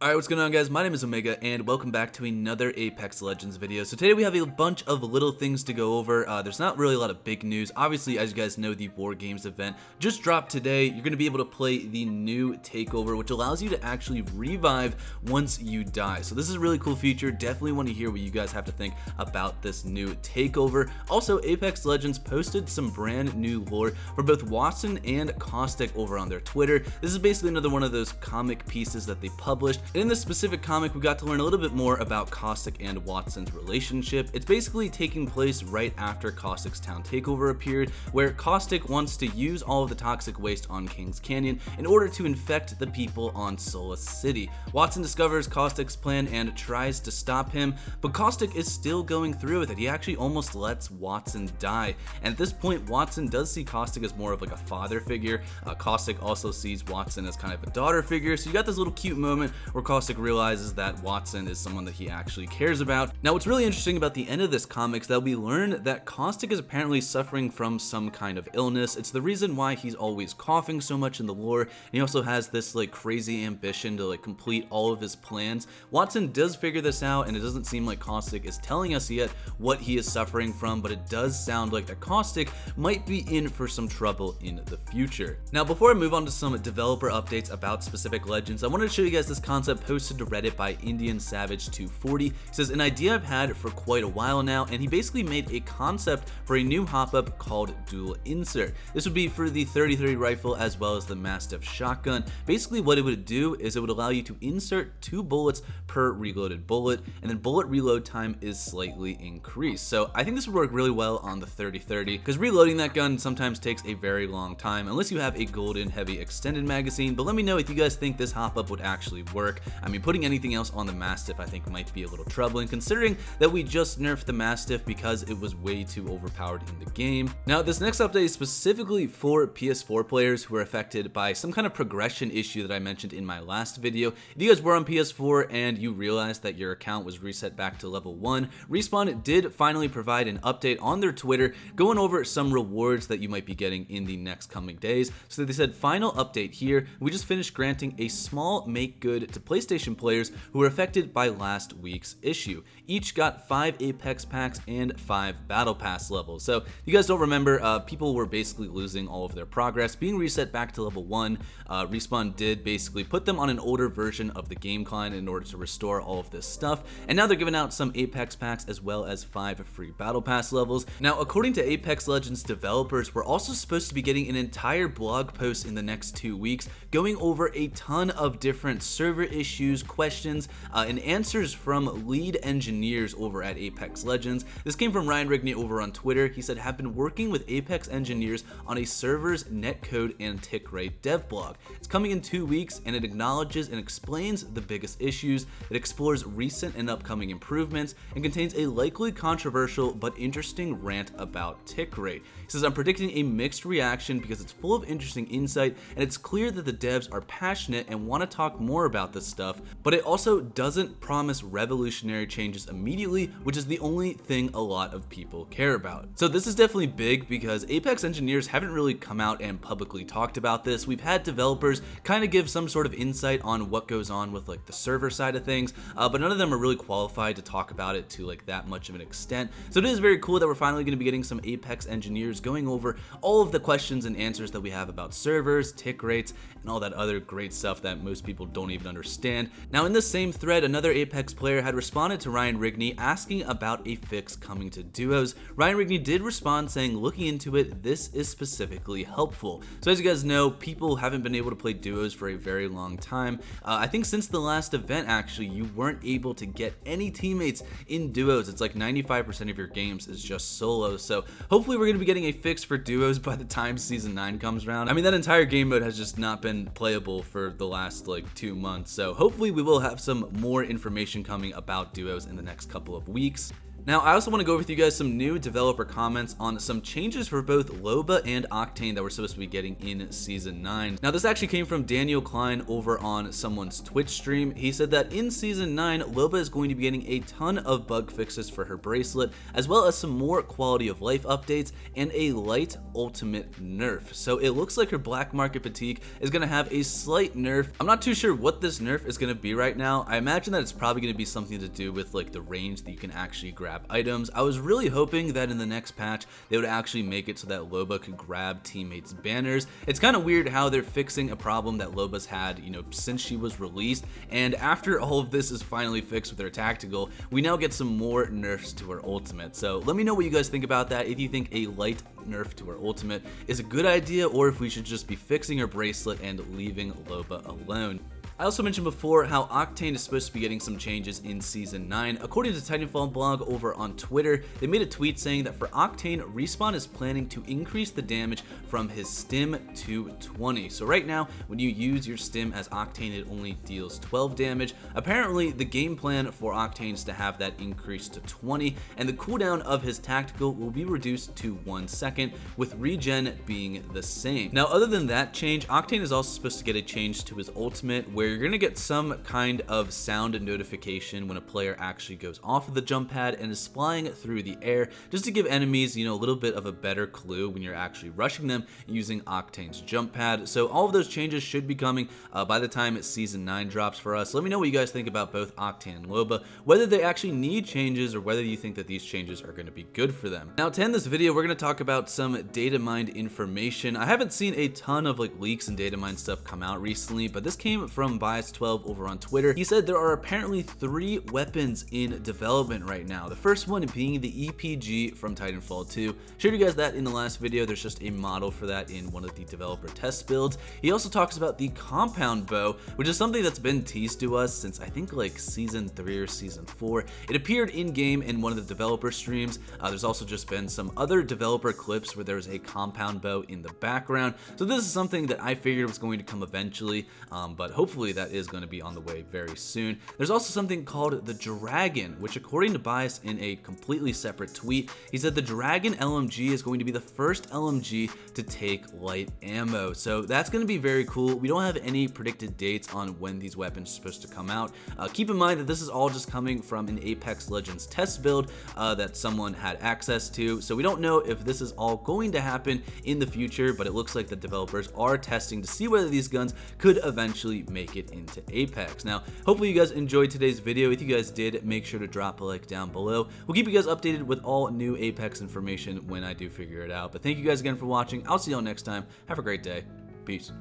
Alright, what's going on, guys? My name is Omega, and welcome back to another Apex Legends video. So today we have a bunch of little things to go over. There's not really a lot of big news. Obviously, as you guys know, the War Games event just dropped today. You're going to be able to play the new takeover, which allows you to actually revive once you die. So this is a really cool feature. Definitely want to hear what you guys have to think about this new takeover. Also, Apex Legends posted some brand new lore for both Wattson and Caustic over on their Twitter. This is basically another one of those comic pieces that they published. In this specific comic, we got to learn a little bit more about Caustic and Wattson's relationship. It's basically taking place right after Caustic's town takeover appeared, where Caustic wants to use all of the toxic waste on King's Canyon in order to infect the people on Solace City. Wattson discovers Caustic's plan and tries to stop him, but Caustic is still going through with it. He actually almost lets Wattson die, and at this point, Wattson does see Caustic as more of like a father figure. Caustic also sees Wattson as kind of a daughter figure, so you got this little cute moment where Caustic realizes that Wattson is someone that he actually cares about. Now, what's really interesting about the end of this comic is that we learn that Caustic is apparently suffering from some kind of illness. It's the reason why he's always coughing so much in the lore, and he also has this like crazy ambition to like complete all of his plans. Wattson does figure this out, and it doesn't seem like Caustic is telling us yet what he is suffering from, but it does sound like that Caustic might be in for some trouble in the future. Now, before I move on to some developer updates about specific legends, I wanted to show you guys this concept posted to Reddit by Indian Savage 240. He says, an idea I've had for quite a while now, and he basically made a concept for a new hop-up called Dual Insert. This would be for the 30-30 rifle as well as the Mastiff shotgun. Basically what it would do is it would allow you to insert 2 bullets per reloaded bullet, and then bullet reload time is slightly increased. So I think this would work really well on the 30-30 because reloading that gun sometimes takes a very long time unless you have a golden heavy extended magazine. But let me know if you guys think this hop-up would actually work. I mean, putting anything else on the Mastiff I think might be a little troubling, considering that we just nerfed the Mastiff because it was way too overpowered in the game. Now, this next update is specifically for PS4 players who are affected by some kind of progression issue that I mentioned in my last video. If you guys were on PS4 and you realized that your account was reset back to level 1, Respawn did finally provide an update on their Twitter going over some rewards that you might be getting in the next coming days. So they said, final update here, we just finished granting a small make good to PlayStation players who were affected by last week's issue. Each got 5 Apex packs and 5 Battle Pass levels. So if you guys don't remember, people were basically losing all of their progress, being reset back to level 1. Respawn did basically put them on an older version of the game client in order to restore all of this stuff, and now they're giving out some Apex packs as well as 5 free Battle Pass levels. Now, according to Apex Legends developers, we're also supposed to be getting an entire blog post in the next 2 weeks going over a ton of different server issues, questions, and answers from lead engineers over at Apex Legends. This came from Ryan Rigney over on Twitter. He said, have been working with Apex engineers on a server's netcode and tick rate dev blog. It's coming in 2 weeks, and it acknowledges and explains the biggest issues. It explores recent and upcoming improvements and contains a likely controversial but interesting rant about tick rate. He says, I'm predicting a mixed reaction because it's full of interesting insight, and it's clear that the devs are passionate and want to talk more about this stuff, but it also doesn't promise revolutionary changes immediately, which is the only thing a lot of people care about. So this is definitely big because Apex engineers haven't really come out and publicly talked about this. We've had developers kind of give some sort of insight on what goes on with like the server side of things, but none of them are really qualified to talk about it to like that much of an extent. So it is very cool that we're finally going to be getting some Apex engineers going over all of the questions and answers that we have about servers, tick rates, and all that other great stuff that most people don't even understand. Now, in this same thread, another Apex player had responded to Ryan Rigney asking about a fix coming to duos. Ryan Rigney did respond saying, looking into it, this is specifically helpful. So as you guys know, people haven't been able to play duos for a very long time. I think since the last event, actually, you weren't able to get any teammates in duos. It's like 95% of your games is just solo. So hopefully we're going to be getting a fix for duos by the time Season 9 comes around. I mean, that entire game mode has just not been playable for the last like 2 months. So hopefully we will have some more information coming about duos in the next couple of weeks. Now, I also want to go over with you guys some new developer comments on some changes for both Loba and Octane that we're supposed to be getting in Season 9. Now, this actually came from Daniel Klein over on someone's Twitch stream. He said that in Season 9, Loba is going to be getting a ton of bug fixes for her bracelet, as well as some more quality of life updates and a light ultimate nerf. So it looks like her black market fatigue is going to have a slight nerf. I'm not too sure what this nerf is going to be right now. I imagine that it's probably going to be something to do with like the range that you can actually grab items. I was really hoping that in the next patch they would actually make it so that Loba could grab teammates' banners. It's kind of weird how they're fixing a problem that Loba's had, since she was released, and after all of this is finally fixed with her tactical, we now get some more nerfs to her ultimate. So let me know what you guys think about that, if you think a light nerf to her ultimate is a good idea, or if we should just be fixing her bracelet and leaving Loba alone. I also mentioned before how Octane is supposed to be getting some changes in Season 9. According to Titanfall blog over on Twitter, they made a tweet saying that for Octane, Respawn is planning to increase the damage from his stim to 20. So right now, when you use your stim as Octane, it only deals 12 damage. Apparently, the game plan for Octane is to have that increase to 20, and the cooldown of his tactical will be reduced to 1 second, with regen being the same. Now, other than that change, Octane is also supposed to get a change to his ultimate, where you're going to get some kind of sound notification when a player actually goes off of the jump pad and is flying through the air, just to give enemies, a little bit of a better clue when you're actually rushing them using Octane's jump pad. So all of those changes should be coming by the time Season 9 drops for us. Let me know what you guys think about both Octane and Loba, whether they actually need changes or whether you think that these changes are going to be good for them. Now, to end this video, we're going to talk about some data mined information. I haven't seen a ton of leaks and data mine stuff come out recently, but this came from Bias12 over on Twitter. He said there are apparently 3 weapons in development right now. The first one being the EPG from Titanfall 2. Showed you guys that in the last video. There's just a model for that in one of the developer test builds. He also talks about the compound bow, which is something that's been teased to us since I think Season 3 or Season 4. It appeared in game in one of the developer streams. There's also just been some other developer clips where there's a compound bow in the background. So this is something that I figured was going to come eventually, but hopefully that is going to be on the way very soon. There's also something called the Dragon, which according to Bias in a completely separate tweet, he said the Dragon LMG is going to be the first LMG to take light ammo. So that's going to be very cool. We don't have any predicted dates on when these weapons are supposed to come out. Keep in mind that this is all just coming from an Apex Legends test build that someone had access to. So we don't know if this is all going to happen in the future, but it looks like the developers are testing to see whether these guns could eventually make it into Apex. Now, hopefully you guys enjoyed today's video. If you guys did, make sure to drop a like down below. We'll keep you guys updated with all new Apex information when I do figure it out. But thank you guys again for watching. I'll see y'all next time. Have a great day. Peace.